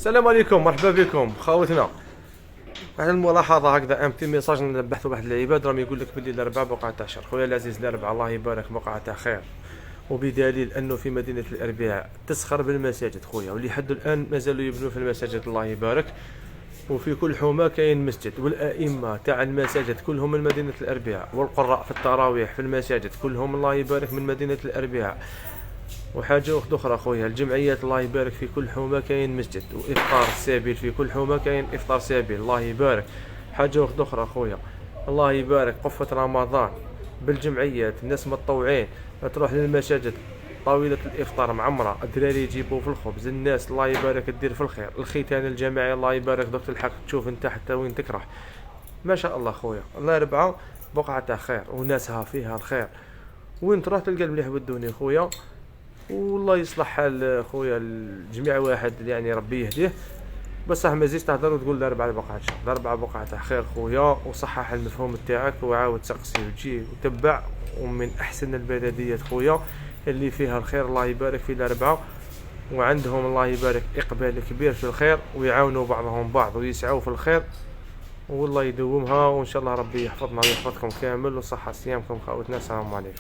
السلام عليكم، مرحبا بكم خاوتنا. واحد الملاحظه هكذا ام في ميساج نبحثوا واحد العباد راهم يقول لك باللي الاربعاء بقعه عشر. خويا العزيز الاربعاء الله يبارك بقعه خير، وبدليل انه في مدينه الاربعاء تسخر بالمساجد خويا، واللي حد الان مازالوا يبنوا في المساجد الله يبارك. وفي كل حومه كاين مسجد، والائمه تاع المساجد كلهم من مدينه الاربعاء، والقراء في التراويح في المساجد كلهم الله يبارك من مدينه الاربعاء. وحاجه اخرى خويا، الجمعيات الله يبارك في كل حومه كاين مسجد، وافطار السبيل في كل حومه كاين افطار سبيل الله يبارك. حاجه اخرى خويا، الله يبارك قفه رمضان بالجمعيات، الناس متطوعين تروح للمساجد، طاولة الإفطار معمرة، الدراري يجيبوا في الخبز، الناس الله يبارك تدير في الخير، الختان الجماعي الله يبارك دوك الحق تشوف انت حتى وين تكره. ما شاء الله خويا، الله يربعه بقعة خير وناسها فيها الخير، وين تروح تلقى المليح والدوني خويا. والله يصلح حال خويا الجميع، واحد يعني ربي يهديه. بصح ما زيدش تهضر وتقول الاربعاء بقعة شهر، الاربعاء بقعة خير خويا، وصحح المفهوم تاعك وعاود سقسي وجي وتبع. ومن احسن البلديات خويا اللي فيها الخير الله يبارك في الاربعاء، وعندهم الله يبارك اقبال كبير في الخير، ويعاونوا بعضهم بعض ويسعوا في الخير، والله يدومها. وان شاء الله ربي يحفظنا ويحفظكم كامل، وصحة صيامكم خاوتنا. السلام عليكم.